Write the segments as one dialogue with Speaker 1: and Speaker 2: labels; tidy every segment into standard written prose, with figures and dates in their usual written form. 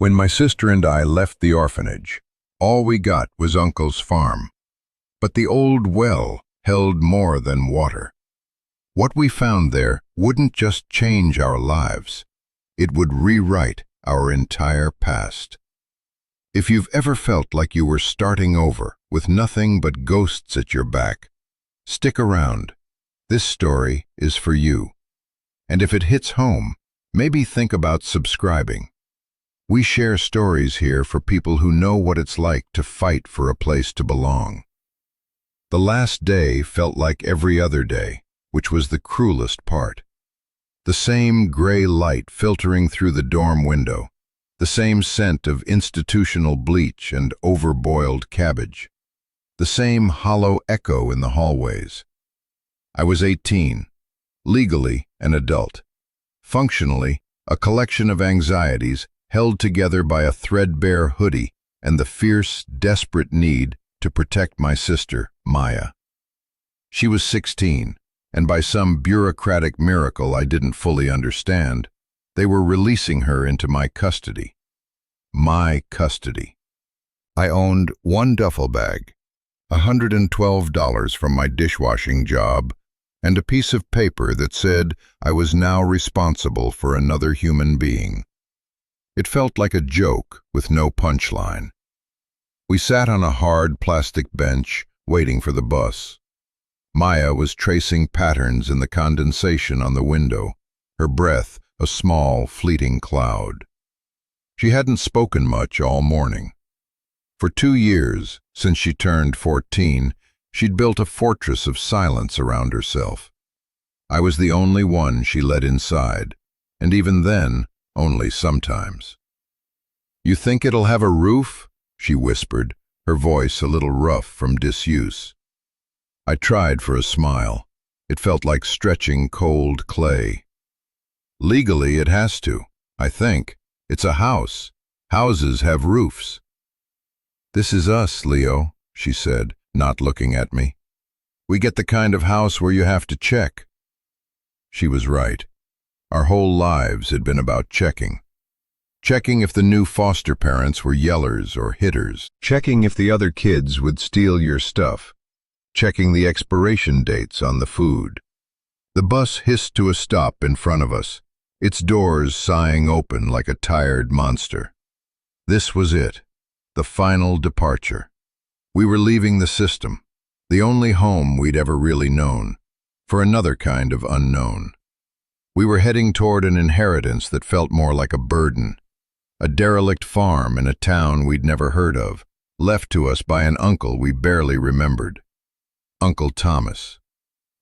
Speaker 1: When my sister and I left the orphanage, all we got was Uncle's farm. But the old well held more than water. What we found there wouldn't just change our lives. It would rewrite our entire past. If you've ever felt like you were starting over with nothing but ghosts at your back, stick around. This story is for you. And if it hits home, maybe think about subscribing. We share stories here for people who know what it's like to fight for a place to belong. The last day felt like every other day, which was the cruelest part. The same gray light filtering through the dorm window, the same scent of institutional bleach and overboiled cabbage, the same hollow echo in the hallways. I was 18, legally an adult, functionally a collection of anxieties held together by a threadbare hoodie and the fierce, desperate need to protect my sister, Maya. She was 16, and by some bureaucratic miracle I didn't fully understand, they were releasing her into my custody. My custody. I owned one duffel bag, $112 from my dishwashing job, and a piece of paper that said I was now responsible for another human being. It felt like a joke with no punchline. We sat on a hard plastic bench, waiting for the bus. Maya was tracing patterns in the condensation on the window, her breath a small, fleeting cloud. She hadn't spoken much all morning. For 2 years, since she turned 14, she'd built a fortress of silence around herself. I was the only one she let inside, and even then, only sometimes. "You think it'll have a roof?" she whispered, her voice a little rough from disuse. I tried for a smile. It felt like stretching cold clay. "Legally, it has to, I think. It's a house. Houses have roofs." "This is us, Leo," she said, not looking at me. "We get the kind of house where you have to check." She was right. Our whole lives had been about checking. Checking if the new foster parents were yellers or hitters. Checking if the other kids would steal your stuff. Checking the expiration dates on the food. The bus hissed to a stop in front of us, its doors sighing open like a tired monster. This was it, the final departure. We were leaving the system, the only home we'd ever really known, for another kind of unknown. We were heading toward an inheritance that felt more like a burden, a derelict farm in a town we'd never heard of, left to us by an uncle we barely remembered. Uncle Thomas,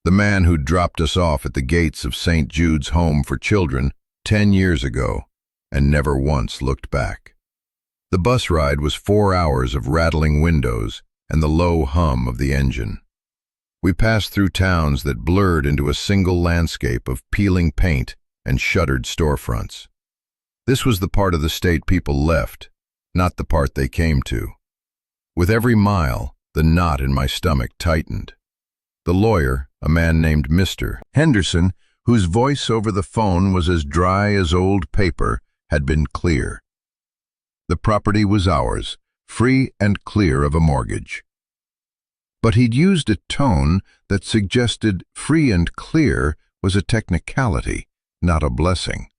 Speaker 1: the man who'd dropped us off at the gates of St. Jude's Home for Children 10 years ago and never once looked back. The bus ride was 4 hours of rattling windows and the low hum of the engine. We passed through towns that blurred into a single landscape of peeling paint and shuttered storefronts. This was the part of the state people left, not the part they came to. With every mile, the knot in my stomach tightened. The lawyer, a man named Mr. Henderson, whose voice over the phone was as dry as old paper, had been clear. The property was ours, free and clear of a mortgage. But he'd used a tone that suggested free and clear was a technicality, not a blessing.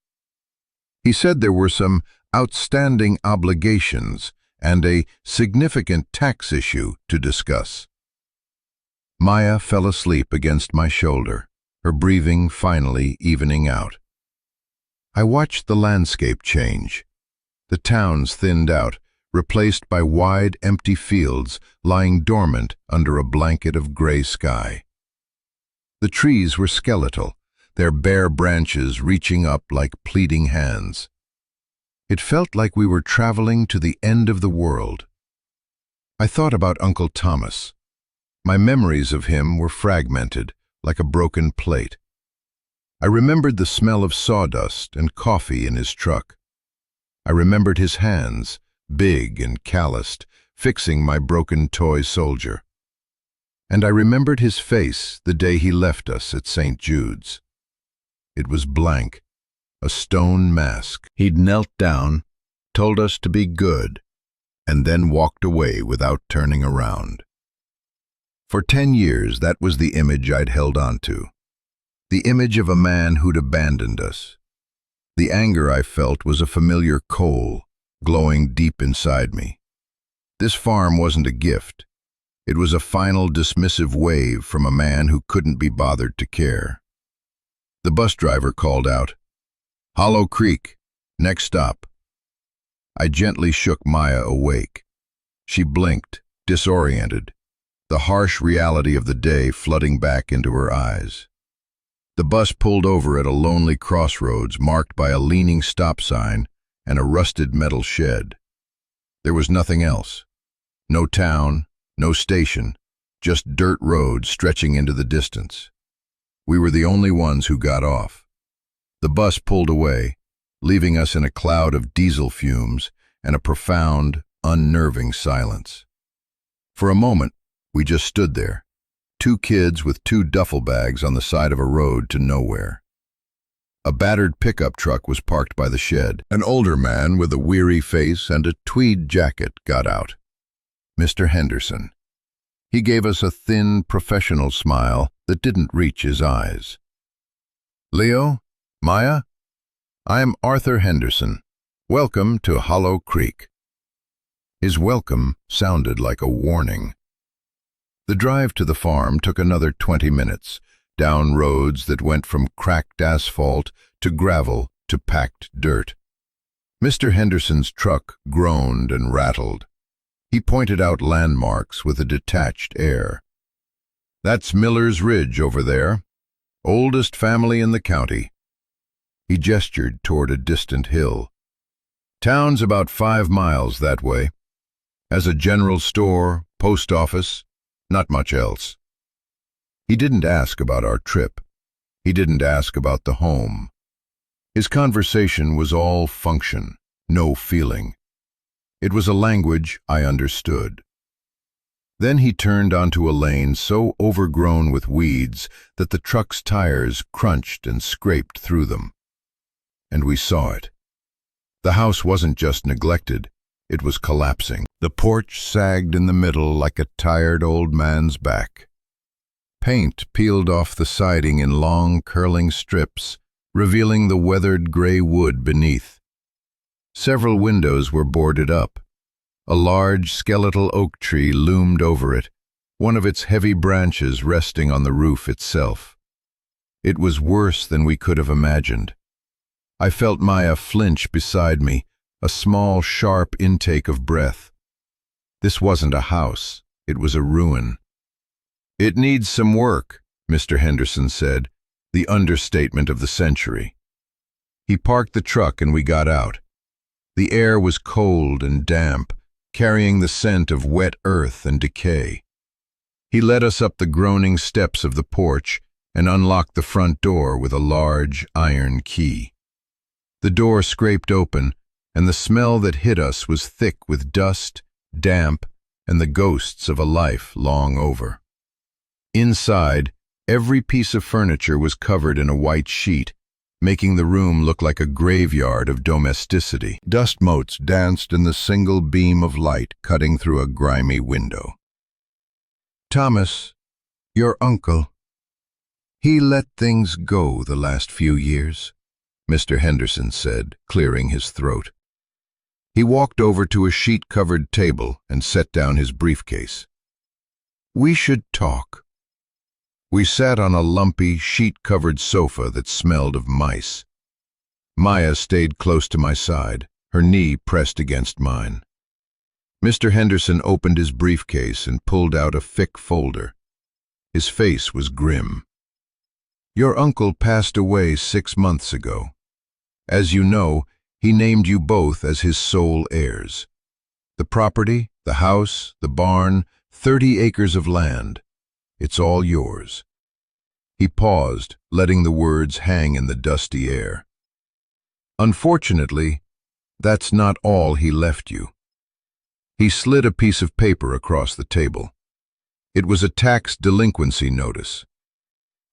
Speaker 1: He said there were some outstanding obligations and a significant tax issue to discuss. Maya fell asleep against my shoulder, her breathing finally evening out. I watched the landscape change. The towns thinned out, replaced by wide, empty fields lying dormant under a blanket of gray sky. The trees were skeletal, their bare branches reaching up like pleading hands. It felt like we were traveling to the end of the world. I thought about Uncle Thomas. My memories of him were fragmented, like a broken plate. I remembered the smell of sawdust and coffee in his truck. I remembered his hands, big and calloused, fixing my broken toy soldier. And I remembered his face the day he left us at St. Jude's. It was blank, a stone mask. He'd knelt down, told us to be good, and then walked away without turning around. For 10 years, that was the image I'd held on to. The image of a man who'd abandoned us. The anger I felt was a familiar coal, glowing deep inside me. This farm wasn't a gift. It was a final dismissive wave from a man who couldn't be bothered to care. The bus driver called out, "Hollow Creek, next stop." I gently shook Maya awake. She blinked, disoriented, the harsh reality of the day flooding back into her eyes. The bus pulled over at a lonely crossroads marked by a leaning stop sign and a rusted metal shed. There was nothing else. No town, no station, just dirt road stretching into the distance. We were the only ones who got off. The bus pulled away, leaving us in a cloud of diesel fumes and a profound, unnerving silence. For a moment, we just stood there, two kids with two duffel bags on the side of a road to nowhere. A battered pickup truck was parked by the shed. An older man with a weary face and a tweed jacket got out. Mr. Henderson. He gave us a thin, professional smile that didn't reach his eyes. "Leo? Maya? I'm Arthur Henderson. Welcome to Hollow Creek." His welcome sounded like a warning. The drive to the farm took another 20 minutes, down roads that went from cracked asphalt to gravel to packed dirt. Mr. Henderson's truck groaned and rattled. He pointed out landmarks with a detached air. "That's Miller's Ridge over there, oldest family in the county." He gestured toward a distant hill. "Town's about 5 miles that way. Has a general store, post office, not much else." He didn't ask about our trip. He didn't ask about the home. His conversation was all function, no feeling. It was a language I understood. Then he turned onto a lane so overgrown with weeds that the truck's tires crunched and scraped through them. And we saw it. The house wasn't just neglected, it was collapsing. The porch sagged in the middle like a tired old man's back. Paint peeled off the siding in long, curling strips, revealing the weathered gray wood beneath. Several windows were boarded up. A large, skeletal oak tree loomed over it, one of its heavy branches resting on the roof itself. It was worse than we could have imagined. I felt Maya flinch beside me, a small, sharp intake of breath. This wasn't a house, it was a ruin. "It needs some work," Mr. Henderson said, the understatement of the century. He parked the truck and we got out. The air was cold and damp, carrying the scent of wet earth and decay. He led us up the groaning steps of the porch and unlocked the front door with a large iron key. The door scraped open, and the smell that hit us was thick with dust, damp, and the ghosts of a life long over. Inside, every piece of furniture was covered in a white sheet, making the room look like a graveyard of domesticity. Dust motes danced in the single beam of light cutting through a grimy window. "Thomas, your uncle, he let things go the last few years," Mr. Henderson said, clearing his throat. He walked over to a sheet-covered table and set down his briefcase. "We should talk." We sat on a lumpy, sheet-covered sofa that smelled of mice. Maya stayed close to my side, her knee pressed against mine. Mr. Henderson opened his briefcase and pulled out a thick folder. His face was grim. "Your uncle passed away 6 months ago. As you know, he named you both as his sole heirs. The property, the house, the barn, 30 acres of land. It's all yours." He paused, letting the words hang in the dusty air. "Unfortunately, that's not all he left you." He slid a piece of paper across the table. It was a tax delinquency notice.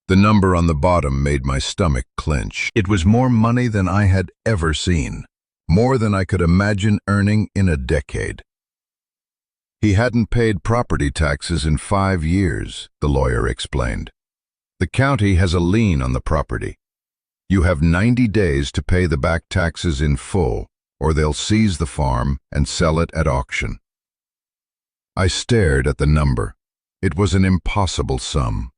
Speaker 1: The number on the bottom made my stomach clench. It was more money than I had ever seen. more than I could imagine earning in a decade. He hadn't paid property taxes in 5 years, the lawyer explained. The county has a lien on the property. You have 90 days to pay the back taxes in full, or they'll seize the farm and sell it at auction. I stared at the number. It was an impossible sum,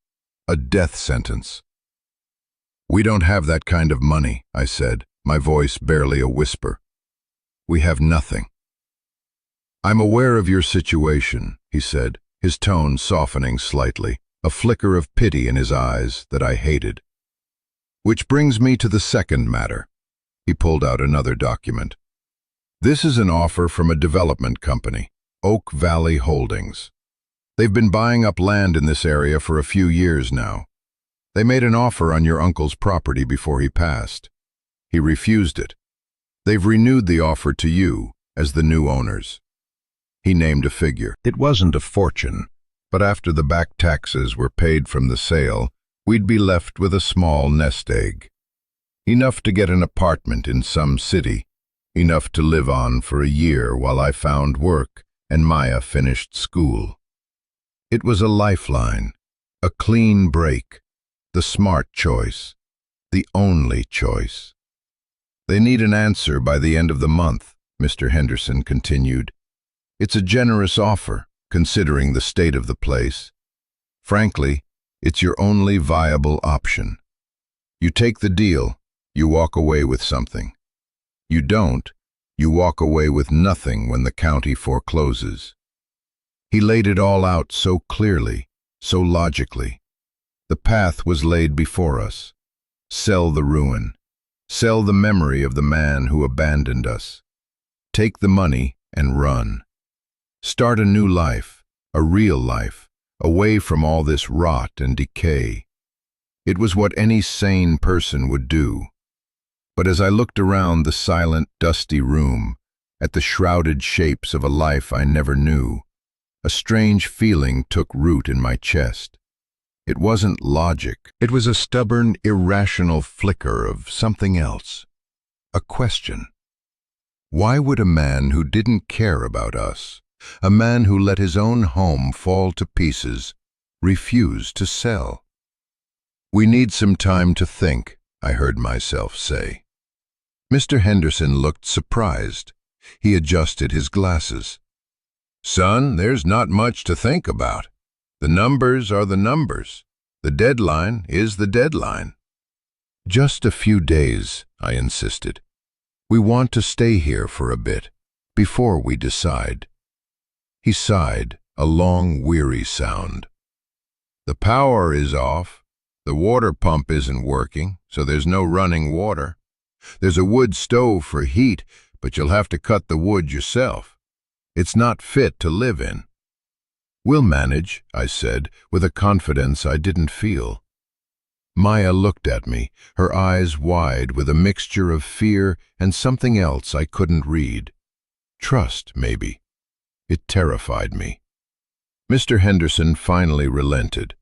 Speaker 1: a death sentence. "We don't have that kind of money," I said, my voice barely a whisper. "We have nothing." "I'm aware of your situation," he said, his tone softening slightly, a flicker of pity in his eyes that I hated. "Which brings me to the second matter." He pulled out another document. "This is an offer from a development company, Oak Valley Holdings. They've been buying up land in this area for a few years now. They made an offer on your uncle's property before he passed. He refused it. They've renewed the offer to you as the new owners." He named a figure. It wasn't a fortune, but after the back taxes were paid from the sale, we'd be left with a small nest egg. Enough to get an apartment in some city, enough to live on for a year while I found work and Maya finished school. It was a lifeline, a clean break, the smart choice, the only choice. "They need an answer by the end of the month," Mr. Henderson continued. "It's a generous offer, considering the state of the place. Frankly, it's your only viable option. You take the deal, you walk away with something. You don't, you walk away with nothing when the county forecloses." He laid it all out so clearly, so logically. The path was laid before us. Sell the ruin. Sell the memory of the man who abandoned us. Take the money and run. Start a new life, a real life, away from all this rot and decay. It was what any sane person would do. But as I looked around the silent, dusty room, at the shrouded shapes of a life I never knew, a strange feeling took root in my chest. It wasn't logic. It was a stubborn, irrational flicker of something else. A question. Why would a man who didn't care about us, a man who let his own home fall to pieces, refuse to sell? "We need some time to think," I heard myself say. Mr. Henderson looked surprised. He adjusted his glasses. "Son, there's not much to think about. The numbers are the numbers. The deadline is the deadline." "Just a few days," I insisted. "We want to stay here for a bit, before we decide." He sighed, a long, weary sound. "The power is off. The water pump isn't working, so there's no running water. There's a wood stove for heat, but you'll have to cut the wood yourself. It's not fit to live in." "We'll manage," I said, with a confidence I didn't feel. Maya looked at me, her eyes wide with a mixture of fear and something else I couldn't read. Trust, maybe. It terrified me. Mr. Henderson finally relented.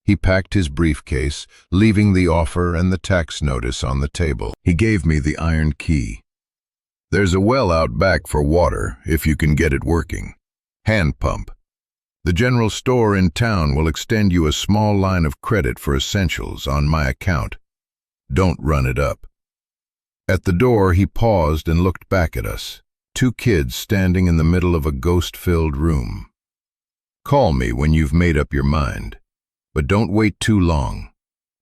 Speaker 1: He packed his briefcase, leaving the offer and the tax notice on the table. He gave me the iron key. "There's a well out back for water, if you can get it working. Hand pump. The general store in town will extend you a small line of credit for essentials on my account. Don't run it up." At the door, he paused and looked back at us, 2 kids standing in the middle of a ghost-filled room. "Call me when you've made up your mind, but don't wait too long.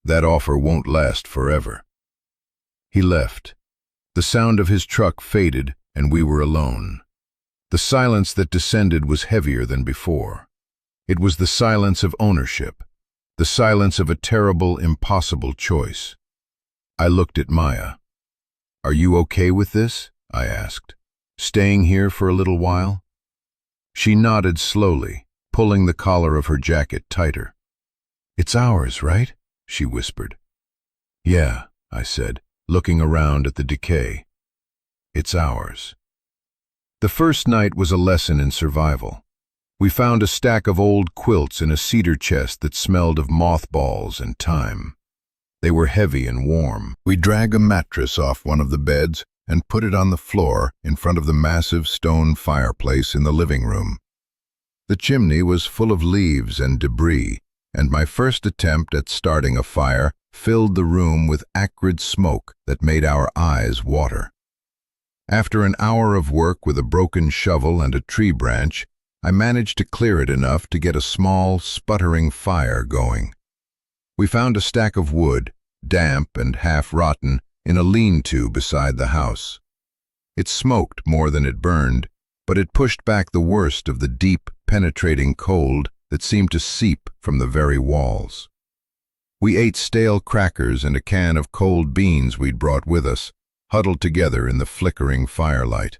Speaker 1: That offer won't last forever." He left. The sound of his truck faded, and we were alone. The silence that descended was heavier than before. It was the silence of ownership, the silence of a terrible, impossible choice. I looked at Maya. "Are you okay with this?" I asked. "Staying here for a little while?" She nodded slowly, pulling the collar of her jacket tighter. "It's ours, right?" she whispered. "Yeah," I said, looking around at the decay. "It's ours." The first night was a lesson in survival. We found a stack of old quilts in a cedar chest that smelled of mothballs and time. They were heavy and warm. We dragged a mattress off one of the beds, and put it on the floor in front of the massive stone fireplace in the living room. The chimney was full of leaves and debris, and my first attempt at starting a fire filled the room with acrid smoke that made our eyes water. After an hour of work with a broken shovel and a tree branch, I managed to clear it enough to get a small, sputtering fire going. We found a stack of wood, damp and half-rotten, in a lean-to beside the house. It smoked more than it burned, but it pushed back the worst of the deep, penetrating cold that seemed to seep from the very walls. We ate stale crackers and a can of cold beans we'd brought with us, huddled together in the flickering firelight.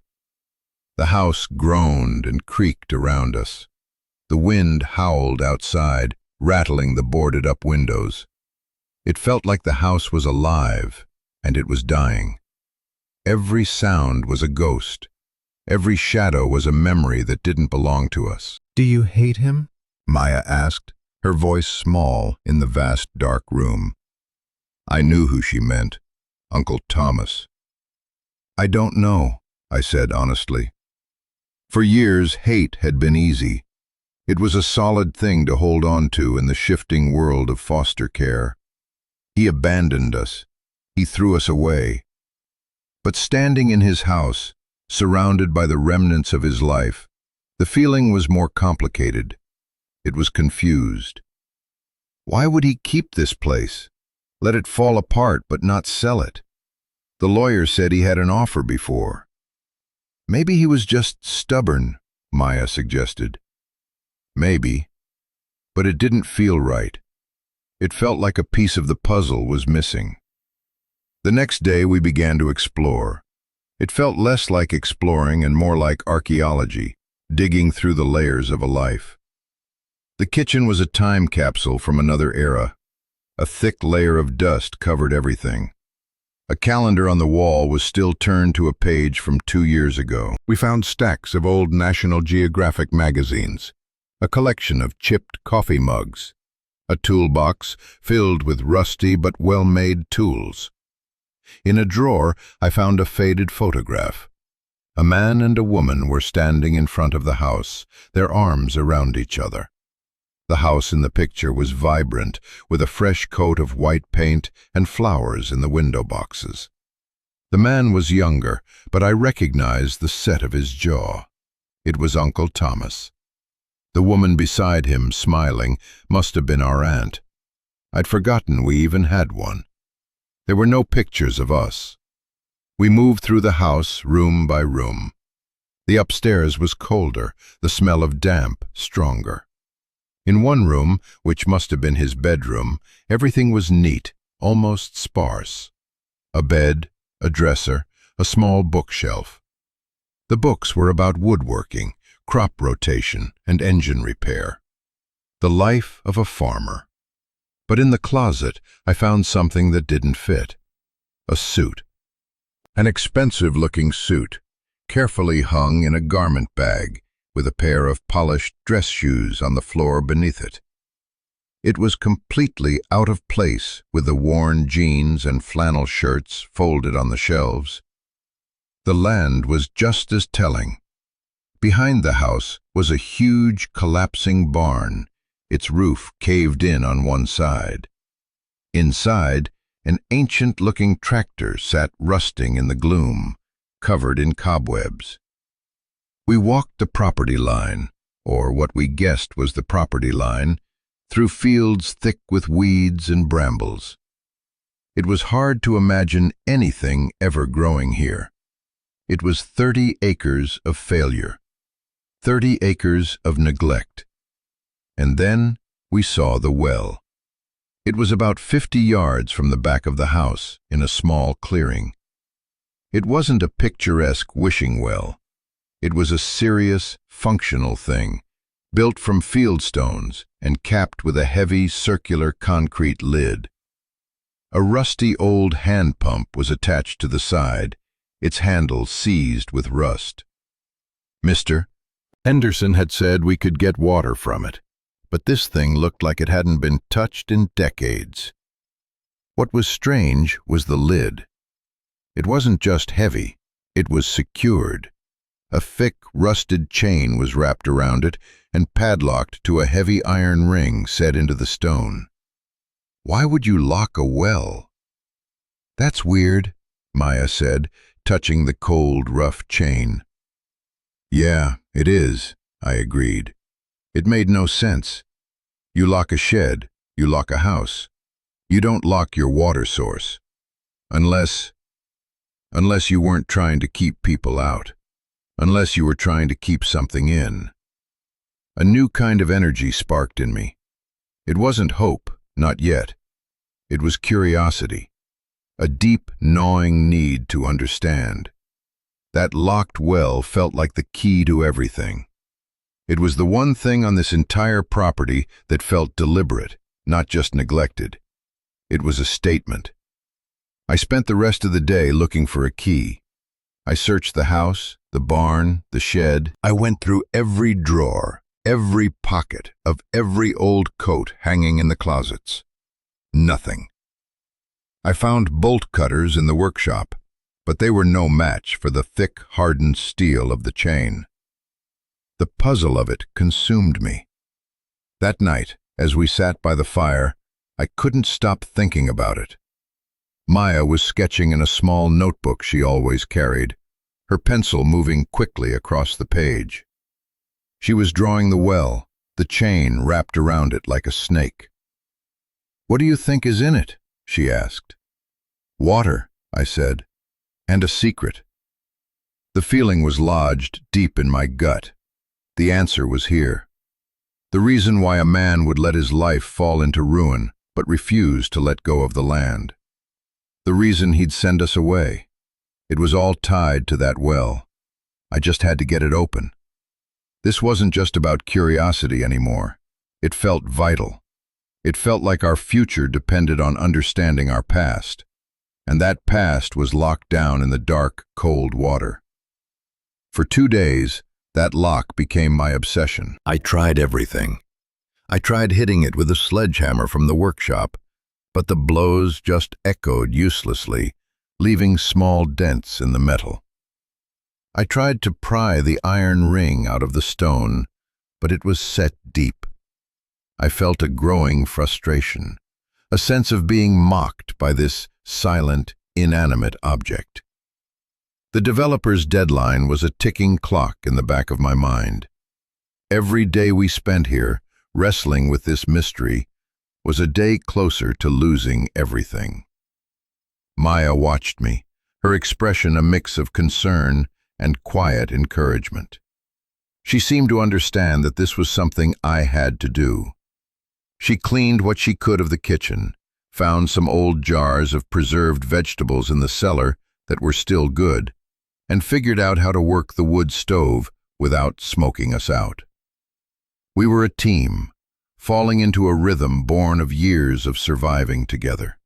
Speaker 1: The house groaned and creaked around us. The wind howled outside, rattling the boarded-up windows. It felt like the house was alive, and it was dying. Every sound was a ghost. Every shadow was a memory that didn't belong to us.
Speaker 2: "Do you hate him?"
Speaker 1: Maya asked, her voice small in the vast dark room. I knew who she meant, Uncle Thomas. I don't know, I said honestly. For years, hate had been easy. It was a solid thing to hold on to in the shifting world of foster care. He abandoned us. He threw us away. But standing in his house, surrounded by the remnants of his life, the feeling was more complicated. It was confused. Why would he keep this place? Let it fall apart but not sell it? The lawyer said he had an offer before. Maybe he was just stubborn, Maya suggested. Maybe. But it didn't feel right. It felt like a piece of the puzzle was missing. The next day we began to explore. It felt less like exploring and more like archaeology, digging through the layers of a life. The kitchen was a time capsule from another era. A thick layer of dust covered everything. A calendar on the wall was still turned to a page from 2 years ago. We found stacks of old National Geographic magazines, a collection of chipped coffee mugs, a toolbox filled with rusty but well-made tools. In a drawer, I found a faded photograph. A man and a woman were standing in front of the house, their arms around each other. The house in the picture was vibrant, with a fresh coat of white paint and flowers in the window boxes. The man was younger, but I recognized the set of his jaw. It was Uncle Thomas. The woman beside him, smiling, must have been our aunt. I'd forgotten we even had one. There were no pictures of us. We moved through the house, room by room. The upstairs was colder, the smell of damp stronger. In one room, which must have been his bedroom, everything was neat, almost sparse. A bed, a dresser, a small bookshelf. The books were about woodworking, crop rotation, and engine repair. The life of a farmer. But in the closet, I found something that didn't fit. A suit. An expensive-looking suit, carefully hung in a garment bag, with a pair of polished dress shoes on the floor beneath it. It was completely out of place with the worn jeans and flannel shirts folded on the shelves. The land was just as telling. Behind the house was a huge, collapsing barn, its roof caved in on one side. Inside, an ancient-looking tractor sat rusting in the gloom, covered in cobwebs. We walked the property line, or what we guessed was the property line, through fields thick with weeds and brambles. It was hard to imagine anything ever growing here. It was 30 acres of failure, 30 acres of neglect. And then we saw the well. It was about 50 yards from the back of the house, in a small clearing. It wasn't a picturesque wishing well. It was a serious, functional thing, built from fieldstones and capped with a heavy, circular concrete lid. A rusty old hand pump was attached to the side, its handle seized with rust. Mr. Henderson had said we could get water from it, but this thing looked like it hadn't been touched in decades. What was strange was the lid. It wasn't just heavy, It was secured. A thick, rusted chain was wrapped around it and padlocked to a heavy iron ring set into the stone. Why would you lock a well? That's weird, Maya said, touching the cold, rough chain. Yeah, it is, I agreed. It made no sense. You lock a shed, you lock a house. You don't lock your water source. Unless you weren't trying to keep people out. Unless you were trying to keep something in. A new kind of energy sparked in me. It wasn't hope, not yet. It was curiosity. A deep, gnawing need to understand. That locked well felt like the key to everything. It was the one thing on this entire property that felt deliberate, not just neglected. It was a statement. I spent the rest of the day looking for a key. I searched the house, the barn, the shed. I went through every drawer, every pocket of every old coat hanging in the closets. Nothing. I found bolt cutters in the workshop, but they were no match for the thick, hardened steel of the chain. The puzzle of it consumed me. That night, as we sat by the fire, I couldn't stop thinking about it. Maya was sketching in a small notebook she always carried, her pencil moving quickly across the page. She was drawing the well, the chain wrapped around it like a snake. "What do you think is in it?" she asked. "Water," I said, "and a secret." The feeling was lodged deep in my gut. The answer was here. The reason why a man would let his life fall into ruin but refuse to let go of the land. The reason he'd send us away. It was all tied to that well. I just had to get it open. This wasn't just about curiosity anymore. It felt vital. It felt like our future depended on understanding our past. And that past was locked down in the dark, cold water. For 2 days, that lock became my obsession. I tried everything. I tried hitting it with a sledgehammer from the workshop, but the blows just echoed uselessly, leaving small dents in the metal. I tried to pry the iron ring out of the stone, but it was set deep. I felt a growing frustration, a sense of being mocked by this silent, inanimate object. The developer's deadline was a ticking clock in the back of my mind. Every day we spent here, wrestling with this mystery, was a day closer to losing everything. Maya watched me, her expression a mix of concern and quiet encouragement. She seemed to understand that this was something I had to do. She cleaned what she could of the kitchen, found some old jars of preserved vegetables in the cellar that were still good, and figured out how to work the wood stove without smoking us out. We were a team, falling into a rhythm born of years of surviving together.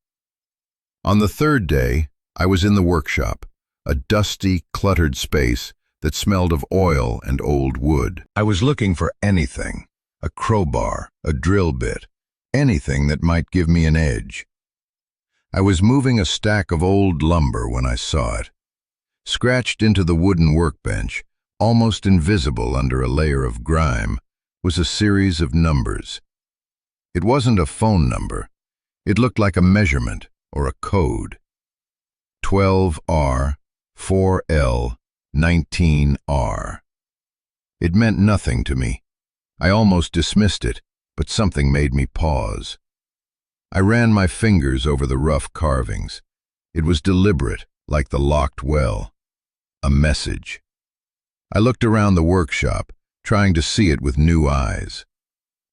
Speaker 1: On the 3rd day, I was in the workshop, a dusty, cluttered space that smelled of oil and old wood. I was looking for anything, a crowbar, a drill bit, anything that might give me an edge. I was moving a stack of old lumber when I saw it. Scratched into the wooden workbench, almost invisible under a layer of grime, was a series of numbers. It wasn't a phone number. It looked like a measurement or a code. 12R, 4L, 19R. It meant nothing to me. I almost dismissed it, but something made me pause. I ran my fingers over the rough carvings. It was deliberate, like the locked well. A message. I looked around the workshop, trying to see it with new eyes.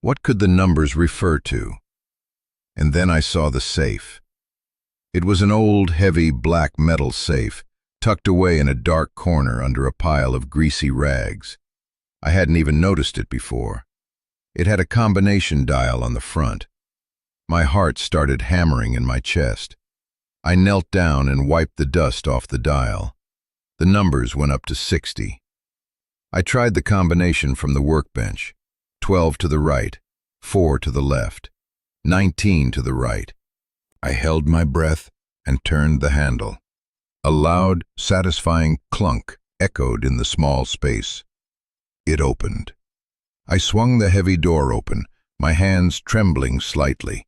Speaker 1: What could the numbers refer to? And then I saw the safe. It was an old, heavy, black metal safe, tucked away in a dark corner under a pile of greasy rags. I hadn't even noticed it before. It had a combination dial on the front. My heart started hammering in my chest. I knelt down and wiped the dust off the dial. The numbers went up to 60. I tried the combination from the workbench. 12 to the right, 4 to the left, 19 to the right. I held my breath and turned the handle. A loud, satisfying clunk echoed in the small space. It opened. I swung the heavy door open, my hands trembling slightly.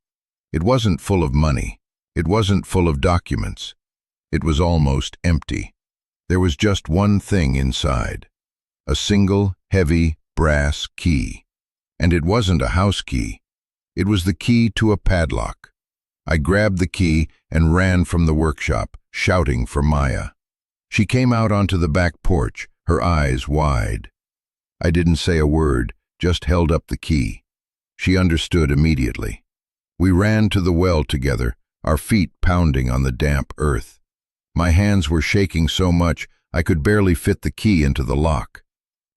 Speaker 1: It wasn't full of money. It wasn't full of documents. It was almost empty. There was just one thing inside. A single, heavy, brass key. And it wasn't a house key. It was the key to a padlock. I grabbed the key and ran from the workshop, shouting for Maya. She came out onto the back porch, her eyes wide. I didn't say a word, just held up the key. She understood immediately. We ran to the well together, our feet pounding on the damp earth. My hands were shaking so much I could barely fit the key into the lock.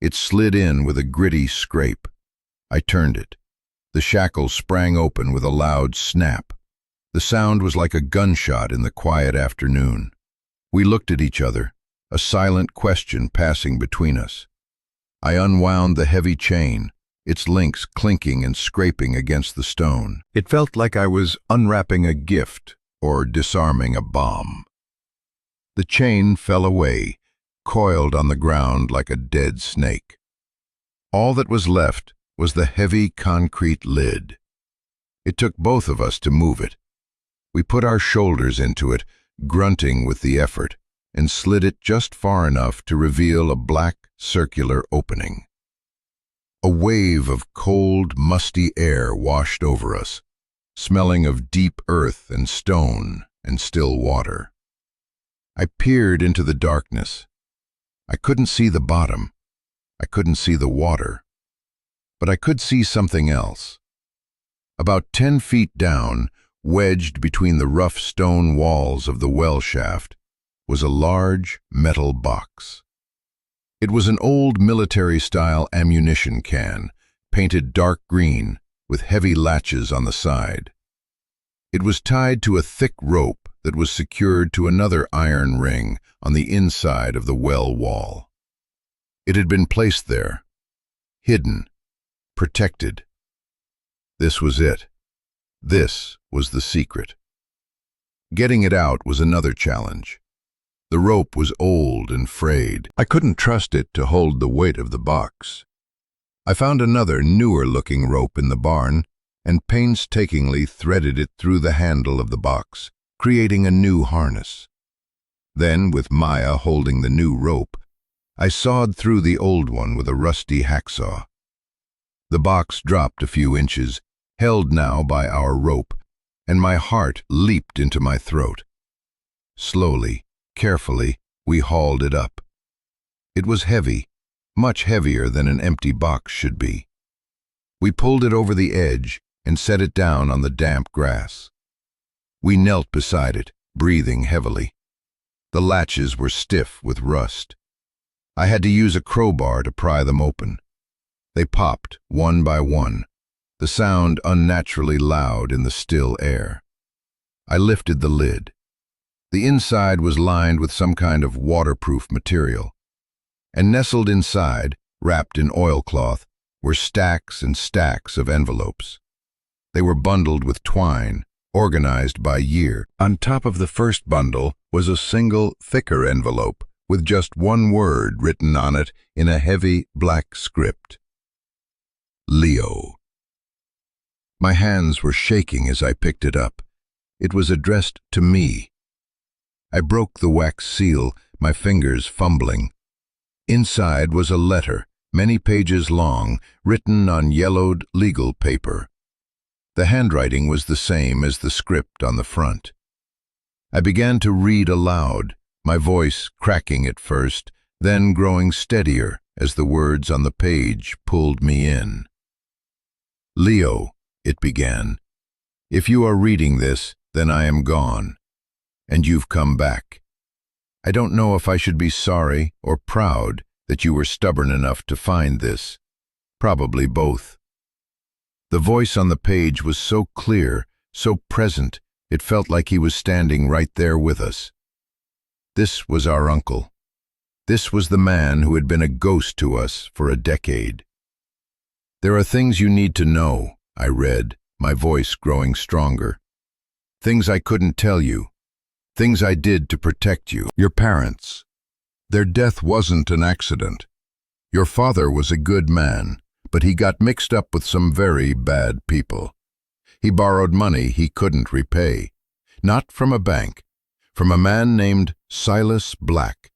Speaker 1: It slid in with a gritty scrape. I turned it. The shackles sprang open with a loud snap. The sound was like a gunshot in the quiet afternoon. We looked at each other, a silent question passing between us. I unwound the heavy chain, its links clinking and scraping against the stone. It felt like I was unwrapping a gift or disarming a bomb. The chain fell away, coiled on the ground like a dead snake. All that was left was the heavy concrete lid. It took both of us to move it. We put our shoulders into it, grunting with the effort, and slid it just far enough to reveal a black, circular opening. A wave of cold, musty air washed over us, smelling of deep earth and stone and still water. I peered into the darkness. I couldn't see the bottom. I couldn't see the water. But I could see something else. About 10 feet down, wedged between the rough stone walls of the well shaft, was a large metal box. It was an old military-style ammunition can, painted dark green, with heavy latches on the side. It was tied to a thick rope that was secured to another iron ring on the inside of the well wall. It had been placed there, hidden, protected. This was it. This was the secret. Getting it out was another challenge. The rope was old and frayed. I couldn't trust it to hold the weight of the box. I found another, newer-looking rope in the barn and painstakingly threaded it through the handle of the box, creating a new harness. Then, with Maya holding the new rope, I sawed through the old one with a rusty hacksaw. The box dropped a few inches, held now by our rope, and my heart leaped into my throat. Slowly, carefully, we hauled it up. It was heavy, much heavier than an empty box should be. We pulled it over the edge and set it down on the damp grass. We knelt beside it, breathing heavily. The latches were stiff with rust. I had to use a crowbar to pry them open. They popped, one by one, the sound unnaturally loud in the still air. I lifted the lid. The inside was lined with some kind of waterproof material, and nestled inside, wrapped in oilcloth, were stacks and stacks of envelopes. They were bundled with twine, organized by year. On top of the first bundle was a single, thicker envelope with just one word written on it in a heavy black script. Leo. My hands were shaking as I picked it up. It was addressed to me. I broke the wax seal, my fingers fumbling. Inside was a letter, many pages long, written on yellowed legal paper. The handwriting was the same as the script on the front. I began to read aloud, my voice cracking at first, then growing steadier as the words on the page pulled me in. Leo, it began, if you are reading this, then I am gone, and you've come back. I don't know if I should be sorry or proud that you were stubborn enough to find this. Probably both. The voice on the page was so clear, so present, it felt like he was standing right there with us. This was our uncle. This was the man who had been a ghost to us for a decade. There are things you need to know, I read, my voice growing stronger. Things I couldn't tell you. Things I did to protect you. Your parents. Their death wasn't an accident. Your father was a good man, but he got mixed up with some very bad people. He borrowed money he couldn't repay. Not from a bank, from a man named Silas Black,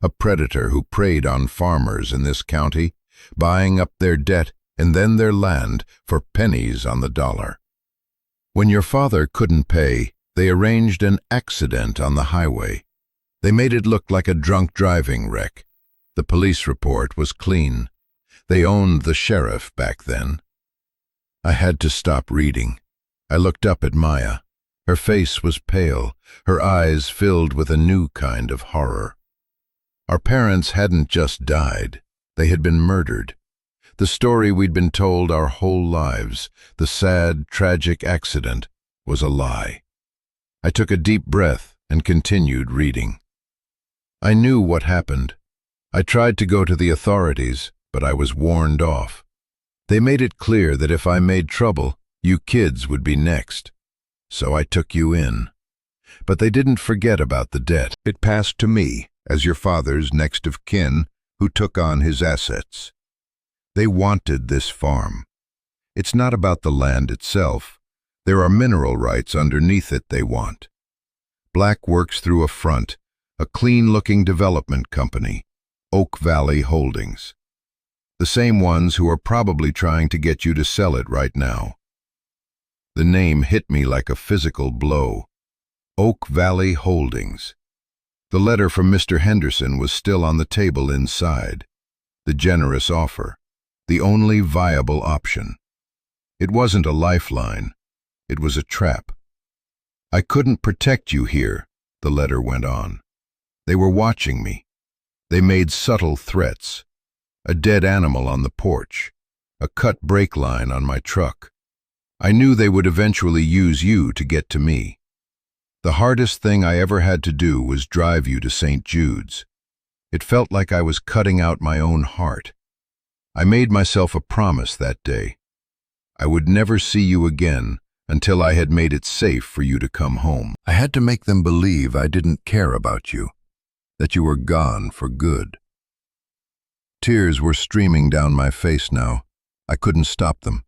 Speaker 1: a predator who preyed on farmers in this county, buying up their debt and then their land for pennies on the dollar. When your father couldn't pay, they arranged an accident on the highway. They made it look like a drunk driving wreck. The police report was clean. They owned the sheriff back then. I had to stop reading. I looked up at Maya. Her face was pale, her eyes filled with a new kind of horror. Our parents hadn't just died, they had been murdered. The story we'd been told our whole lives, the sad, tragic accident, was a lie. I took a deep breath and continued reading. I knew what happened. I tried to go to the authorities, but I was warned off. They made it clear that if I made trouble, you kids would be next. So I took you in. But they didn't forget about the debt. It passed to me, as your father's next of kin, who took on his assets. They wanted this farm. It's not about the land itself. There are mineral rights underneath it they want. Black works through a front, a clean-looking development company, Oak Valley Holdings. The same ones who are probably trying to get you to sell it right now. The name hit me like a physical blow. Oak Valley Holdings. The letter from Mr. Henderson was still on the table inside. The generous offer. The only viable option. It wasn't a lifeline. It was a trap. I couldn't protect you here, the letter went on. They were watching me. They made subtle threats. A dead animal on the porch. A cut brake line on my truck. I knew they would eventually use you to get to me. The hardest thing I ever had to do was drive you to St. Jude's. It felt like I was cutting out my own heart. I made myself a promise that day. I would never see you again until I had made it safe for you to come home. I had to make them believe I didn't care about you, that you were gone for good. Tears were streaming down my face now. I couldn't stop them.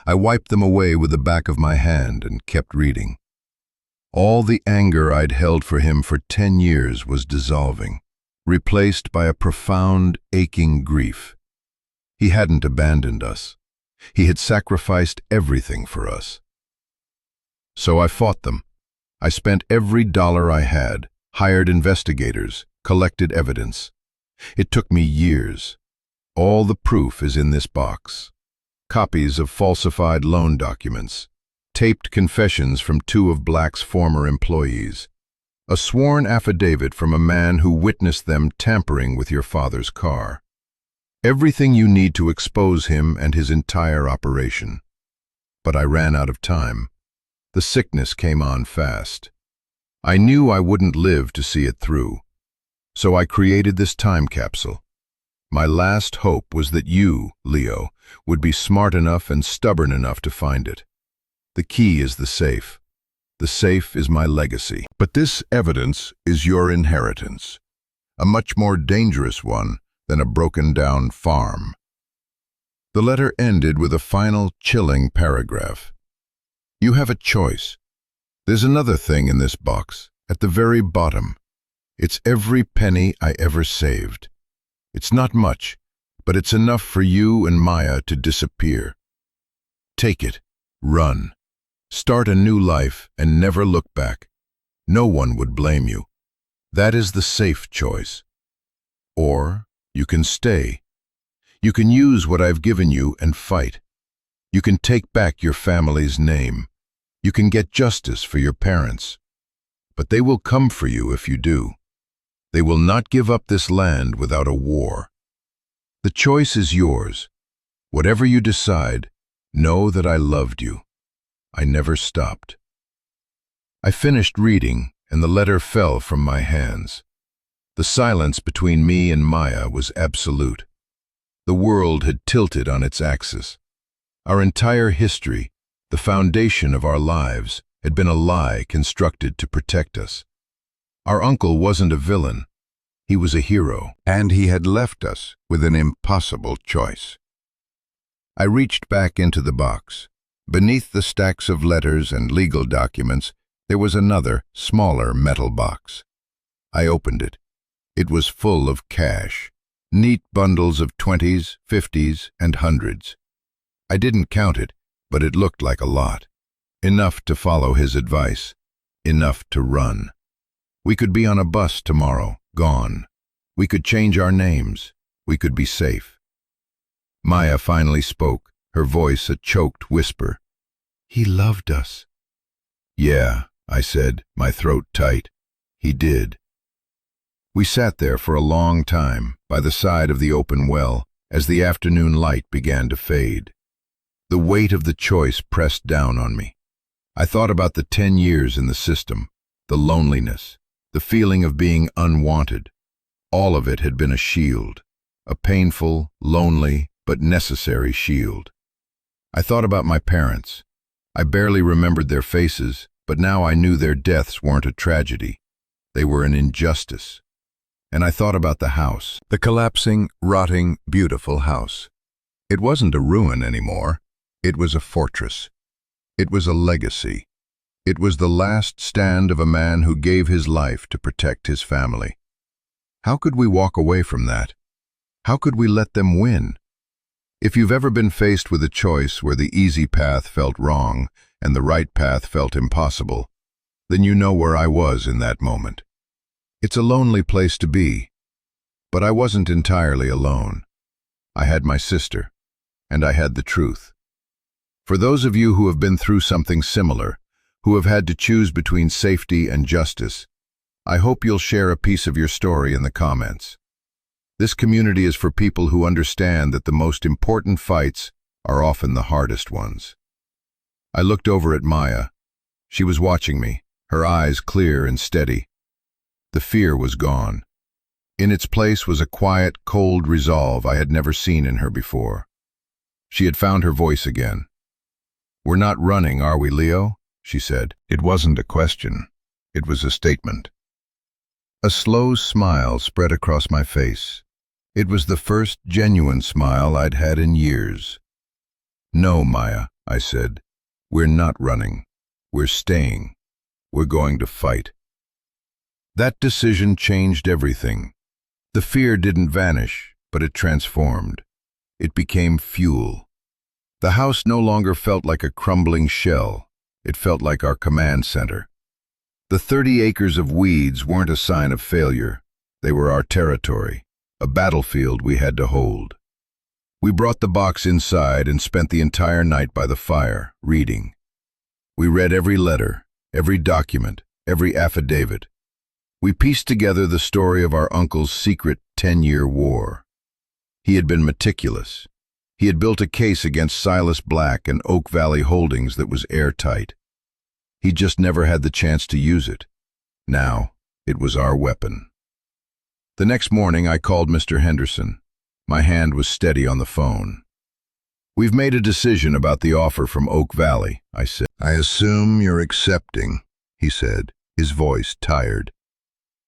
Speaker 1: I wiped them away with the back of my hand and kept reading. All the anger I'd held for him for 10 years was dissolving, replaced by a profound, aching grief. He hadn't abandoned us. He had sacrificed everything for us. So I fought them. I spent every dollar I had, hired investigators, collected evidence. It took me years. All the proof is in this box. Copies of falsified loan documents, taped confessions from 2 of Black's former employees, a sworn affidavit from a man who witnessed them tampering with your father's car. Everything you need to expose him and his entire operation. But I ran out of time. The sickness came on fast. I knew I wouldn't live to see it through. So I created this time capsule. My last hope was that you, Leo, would be smart enough and stubborn enough to find it. The key is the safe. The safe is my legacy. But this evidence is your inheritance. A much more dangerous one than a broken-down farm. The letter ended with a final chilling paragraph. You have a choice. There's another thing in this box, at the very bottom. It's every penny I ever saved. It's not much, but it's enough for you and Maya to disappear. Take it. Run. Start a new life and never look back. No one would blame you. That is the safe choice. Or you can stay. You can use what I've given you and fight. You can take back your family's name. You can get justice for your parents. But they will come for you if you do. They will not give up this land without a war. The choice is yours. Whatever you decide, know that I loved you. I never stopped. I finished reading, and the letter fell from my hands. The silence between me and Maya was absolute. The world had tilted on its axis. Our entire history, the foundation of our lives, had been a lie constructed to protect us. Our uncle wasn't a villain. He was a hero, and he had left us with an impossible choice. I reached back into the box. Beneath the stacks of letters and legal documents, there was another, smaller metal box. I opened it. It was full of cash, neat bundles of 20s, 50s, and 100s. I didn't count it, but it looked like a lot. Enough to follow his advice. Enough to run. We could be on a bus tomorrow, gone. We could change our names. We could be safe. Maya finally spoke, her voice a choked whisper. "He loved us." "Yeah," I said, my throat tight. "He did." We sat there for a long time, by the side of the open well, as the afternoon light began to fade. The weight of the choice pressed down on me. I thought about the 10 years in the system, the loneliness, the feeling of being unwanted. All of it had been a shield, a painful, lonely, but necessary shield. I thought about my parents. I barely remembered their faces, but now I knew their deaths weren't a tragedy. They were an injustice. And I thought about the house, the collapsing, rotting, beautiful house. It wasn't a ruin anymore. It was a fortress. It was a legacy. It was the last stand of a man who gave his life to protect his family. How could we walk away from that? How could we let them win? If you've ever been faced with a choice where the easy path felt wrong and the right path felt impossible, then you know where I was in that moment. It's a lonely place to be, but I wasn't entirely alone. I had my sister, and I had the truth. For those of you who have been through something similar, who have had to choose between safety and justice, I hope you'll share a piece of your story in the comments. This community is for people who understand that the most important fights are often the hardest ones. I looked over at Maya. She was watching me, her eyes clear and steady. The fear was gone. In its place was a quiet, cold resolve I had never seen in her before. She had found her voice again. "We're not running, are we, Leo?" she said. It wasn't a question. It was a statement. A slow smile spread across my face. It was the first genuine smile I'd had in years. "No, Maya," I said. "We're not running. We're staying. We're going to fight." That decision changed everything. The fear didn't vanish, but it transformed. It became fuel. The house no longer felt like a crumbling shell. It felt like our command center. The 30 acres of weeds weren't a sign of failure. They were our territory, a battlefield we had to hold. We brought the box inside and spent the entire night by the fire, reading. We read every letter, every document, every affidavit. We pieced together the story of our uncle's secret 10-year war. He had been meticulous. He had built a case against Silas Black and Oak Valley Holdings that was airtight. He just never had the chance to use it. Now, it was our weapon. The next morning, I called Mr. Henderson. My hand was steady on the phone. "We've made a decision about the offer from Oak Valley," I said. "I assume you're accepting," he said, his voice tired.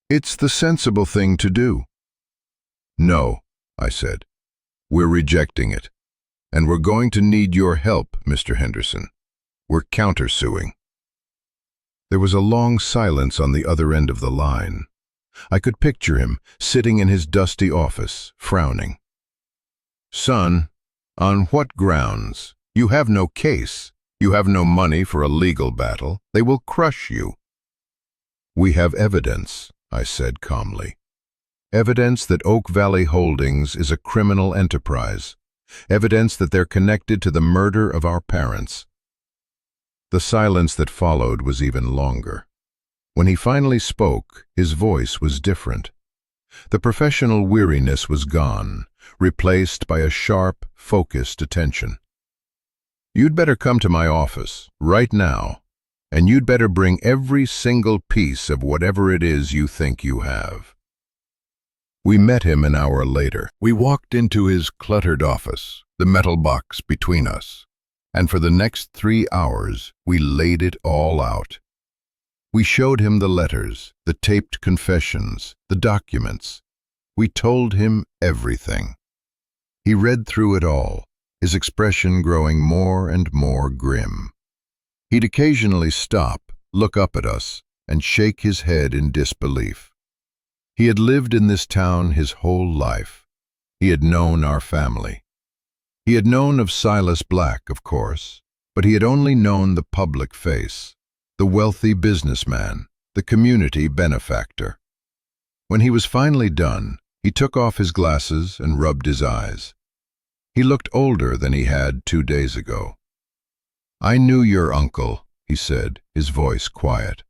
Speaker 1: "It's the sensible thing to do." "No," I said. "We're rejecting it. And we're going to need your help, Mr. Henderson. We're countersuing." There was a long silence on the other end of the line. I could picture him, sitting in his dusty office, frowning. "Son, on what grounds? You have no case. You have no money for a legal battle. They will crush you." "We have evidence," I said calmly. "Evidence that Oak Valley Holdings is a criminal enterprise. Evidence that they're connected to the murder of our parents." The silence that followed was even longer. When he finally spoke, his voice was different. The professional weariness was gone, replaced by a sharp, focused attention. "You'd better come to my office, right now, and you'd better bring every single piece of whatever it is you think you have." We met him an hour later. We walked into his cluttered office, the metal box between us, and for the next 3 hours we laid it all out. We showed him the letters, the taped confessions, the documents. We told him everything. He read through it all, his expression growing more and more grim. He'd occasionally stop, look up at us, and shake his head in disbelief. He had lived in this town his whole life. He had known our family. He had known of Silas Black, of course, but he had only known the public face, the wealthy businessman, the community benefactor. When he was finally done, he took off his glasses and rubbed his eyes. He looked older than he had 2 days ago. "I knew your uncle," he said, his voice quiet.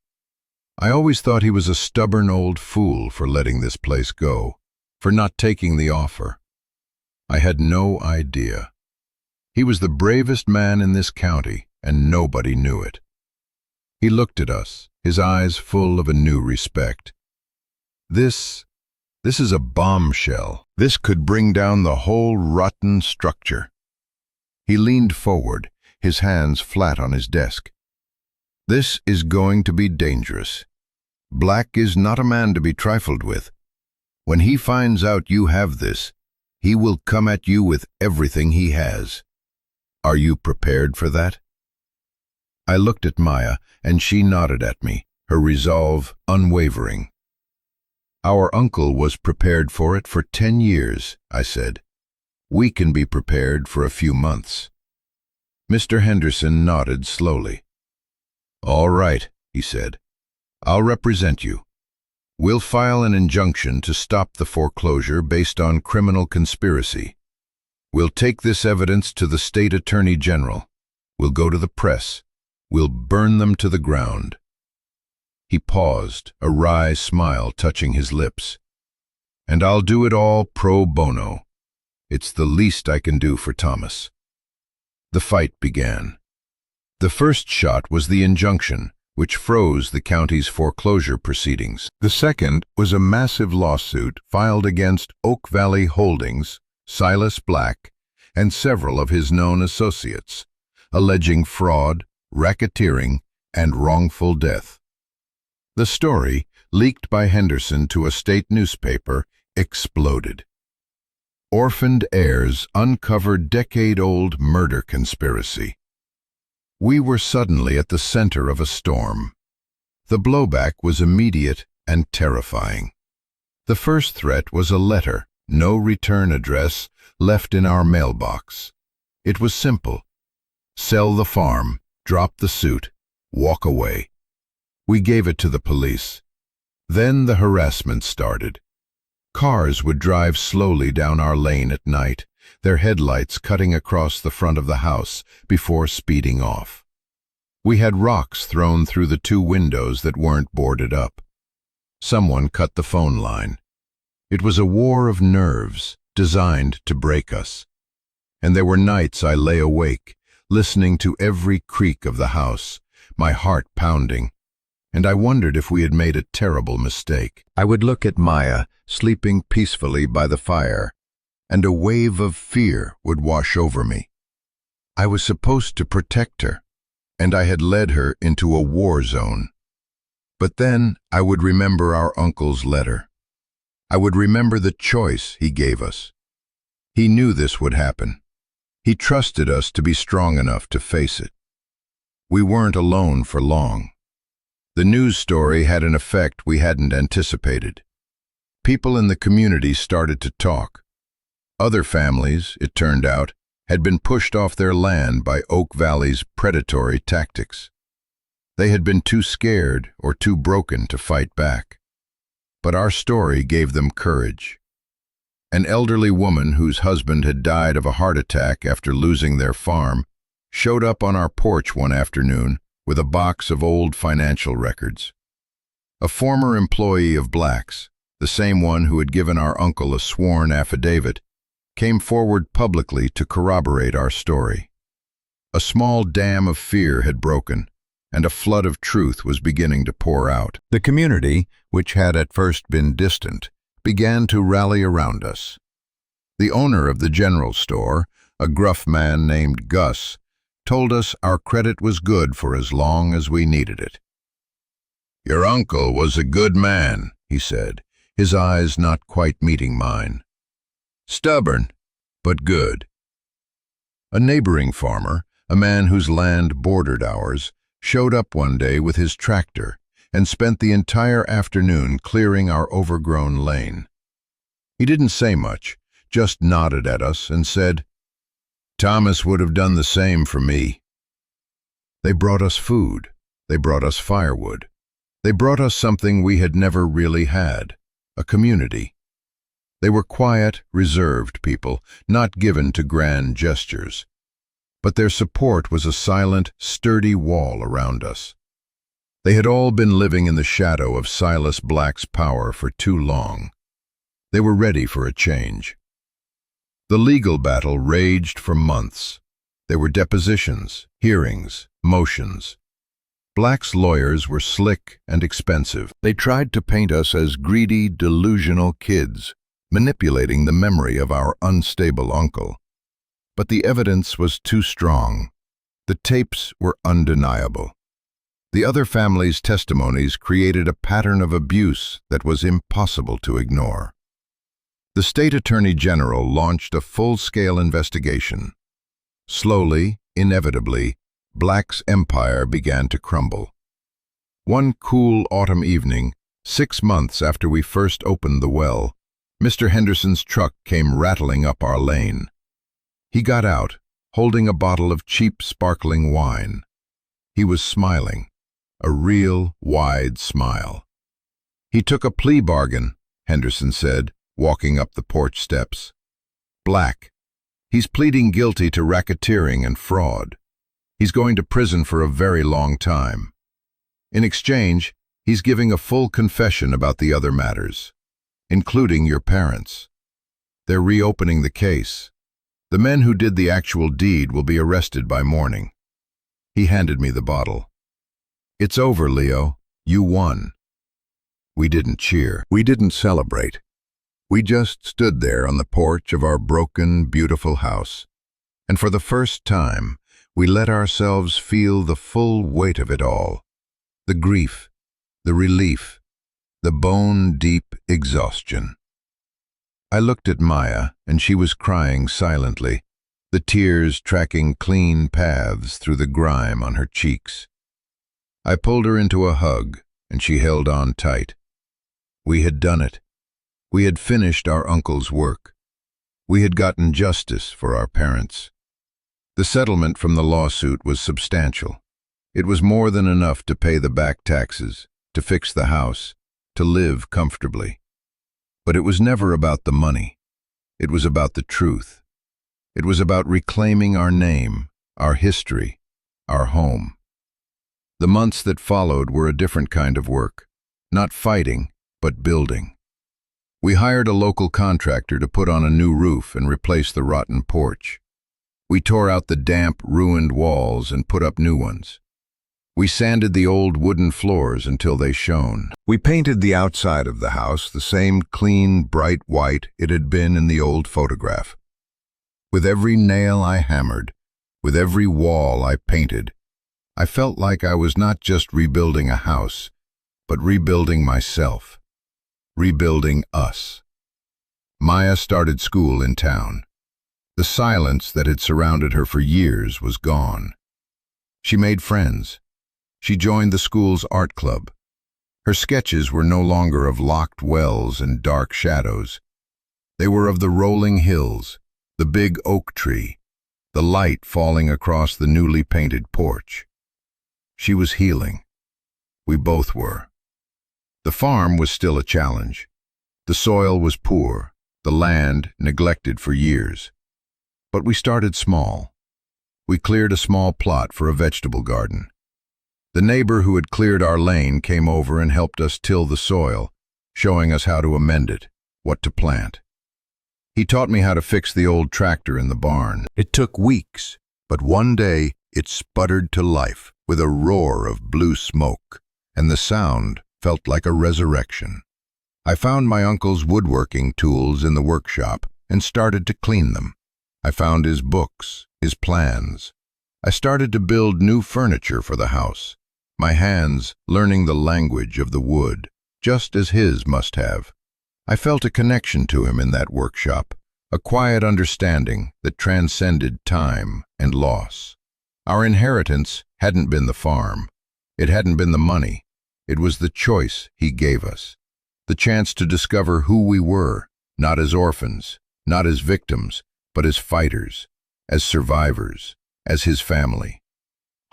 Speaker 1: "I always thought he was a stubborn old fool for letting this place go, for not taking the offer. I had no idea. He was the bravest man in this county, and nobody knew it." He looked at us, his eyes full of a new respect. This is a bombshell. This could bring down the whole rotten structure." He leaned forward, his hands flat on his desk. "This is going to be dangerous. Black is not a man to be trifled with. When he finds out you have this, he will come at you with everything he has. Are you prepared for that?" I looked at Maya, and she nodded at me, her resolve unwavering. "Our uncle was prepared for it for 10 years, I said. "We can be prepared for a few months." Mr. Henderson nodded slowly. "All right," he said. "I'll represent you. We'll file an injunction to stop the foreclosure based on criminal conspiracy. We'll take this evidence to the state attorney general. We'll go to the press. We'll burn them to the ground." He paused, a wry smile touching his lips. "And I'll do it all pro bono. It's the least I can do for Thomas." The fight began. The first shot was the injunction, which froze the county's foreclosure proceedings. The second was a massive lawsuit filed against Oak Valley Holdings, Silas Black, and several of his known associates, alleging fraud, racketeering, and wrongful death. The story, leaked by Henderson to a state newspaper, exploded. Orphaned heirs uncovered decade-old murder conspiracy. We were suddenly at the center of a storm. The blowback was immediate and terrifying. The first threat was a letter, no return address, left in our mailbox. It was simple. Sell the farm, drop the suit, walk away. We gave it to the police. Then the harassment started. Cars would drive slowly down our lane at night, their headlights cutting across the front of the house before speeding off. We had rocks thrown through the 2 windows that weren't boarded up. Someone cut the phone line. It was a war of nerves, designed to break us. And there were nights I lay awake, listening to every creak of the house, my heart pounding, and I wondered if we had made a terrible mistake. I would look at Maya, sleeping peacefully by the fire, and a wave of fear would wash over me. I was supposed to protect her, and I had led her into a war zone. But then I would remember our uncle's letter. I would remember the choice he gave us. He knew this would happen. He trusted us to be strong enough to face it. We weren't alone for long. The news story had an effect we hadn't anticipated. People in the community started to talk. Other families, it turned out, had been pushed off their land by Oak Valley's predatory tactics. They had been too scared or too broken to fight back. But our story gave them courage. An elderly woman whose husband had died of a heart attack after losing their farm showed up on our porch one afternoon with a box of old financial records. A former employee of Black's, the same one who had given our uncle a sworn affidavit, came forward publicly to corroborate our story. A small dam of fear had broken, and a flood of truth was beginning to pour out. The community, which had at first been distant, began to rally around us. The owner of the general store, a gruff man named Gus, told us our credit was good for as long as we needed it. "Your uncle was a good man," he said, his eyes not quite meeting mine. "Stubborn, but good." A neighboring farmer, a man whose land bordered ours, showed up one day with his tractor and spent the entire afternoon clearing our overgrown lane. He didn't say much, just nodded at us and said, "Thomas would have done the same for me." They brought us food. They brought us firewood. They brought us something we had never really had, a community. They were quiet, reserved people, not given to grand gestures. But their support was a silent, sturdy wall around us. They had all been living in the shadow of Silas Black's power for too long. They were ready for a change. The legal battle raged for months. There were depositions, hearings, motions. Black's lawyers were slick and expensive. They tried to paint us as greedy, delusional kids, manipulating the memory of our unstable uncle. But the evidence was too strong. The tapes were undeniable. The other families' testimonies created a pattern of abuse that was impossible to ignore. The state attorney general launched a full-scale investigation. Slowly, inevitably, Black's empire began to crumble. One cool autumn evening, 6 months after we first opened the well, Mr. Henderson's truck came rattling up our lane. He got out, holding a bottle of cheap, sparkling wine. He was smiling, a real, wide smile. "He took a plea bargain," Henderson said, walking up the porch steps. "Black. He's pleading guilty to racketeering and fraud. He's going to prison for a very long time. In exchange, he's giving a full confession about the other matters, including your parents. They're reopening the case. The men who did the actual deed will be arrested by morning." He handed me the bottle. "It's over, Leo. You won." We didn't cheer. We didn't celebrate. We just stood there on the porch of our broken, beautiful house, and for the first time, we let ourselves feel the full weight of it all. The grief, the relief, the bone-deep exhaustion. I looked at Maya, and she was crying silently, the tears tracking clean paths through the grime on her cheeks. I pulled her into a hug, and she held on tight. We had done it. We had finished our uncle's work. We had gotten justice for our parents. The settlement from the lawsuit was substantial. It was more than enough to pay the back taxes, to fix the house, to live comfortably. But it was never about the money. It was about the truth. It was about reclaiming our name, our history, our home. The months that followed were a different kind of work, not fighting, but building. We hired a local contractor to put on a new roof and replace the rotten porch. We tore out the damp, ruined walls and put up new ones. We sanded the old wooden floors until they shone. We painted the outside of the house the same clean, bright white it had been in the old photograph. With every nail I hammered, with every wall I painted, I felt like I was not just rebuilding a house, but rebuilding myself. Rebuilding us. Maya started school in town. The silence that had surrounded her for years was gone. She made friends. She joined the school's art club. Her sketches were no longer of locked wells and dark shadows. They were of the rolling hills, the big oak tree, the light falling across the newly painted porch. She was healing. We both were. The farm was still a challenge. The soil was poor, the land neglected for years. But we started small. We cleared a small plot for a vegetable garden. The neighbor who had cleared our lane came over and helped us till the soil, showing us how to amend it, what to plant. He taught me how to fix the old tractor in the barn. It took weeks, but one day it sputtered to life with a roar of blue smoke, and the sound felt like a resurrection. I found my uncle's woodworking tools in the workshop and started to clean them. I found his books, his plans. I started to build new furniture for the house. my hands learning the language of the wood, just as his must have. I felt a connection to him in that workshop, a quiet understanding that transcended time and loss. Our inheritance hadn't been the farm. It hadn't been the money. It was the choice he gave us. The chance to discover who we were, not as orphans, not as victims, but as fighters, as survivors, as his family.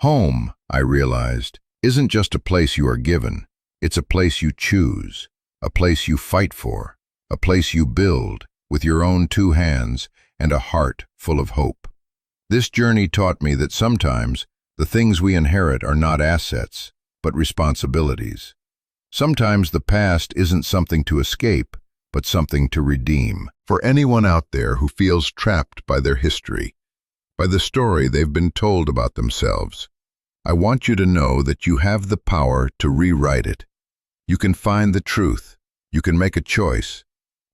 Speaker 1: Home, I realized, isn't just a place you are given. It's a place you choose, a place you fight for, a place you build with your own two hands and a heart full of hope. This journey taught me that sometimes the things we inherit are not assets, but responsibilities. Sometimes the past isn't something to escape, but something to redeem. For anyone out there who feels trapped by their history, by the story they've been told about themselves, I want you to know that you have the power to rewrite it. You can find the truth, you can make a choice,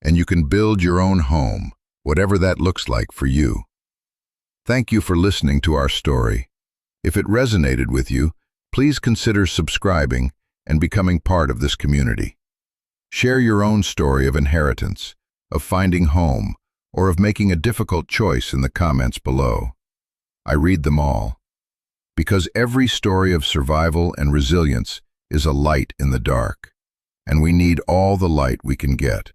Speaker 1: and you can build your own home, whatever that looks like for you. Thank you for listening to our story. If it resonated with you, please consider subscribing and becoming part of this community. Share your own story of inheritance, of finding home, or of making a difficult choice in the comments below. I read them all, because every story of survival and resilience is a light in the dark, and we need all the light we can get.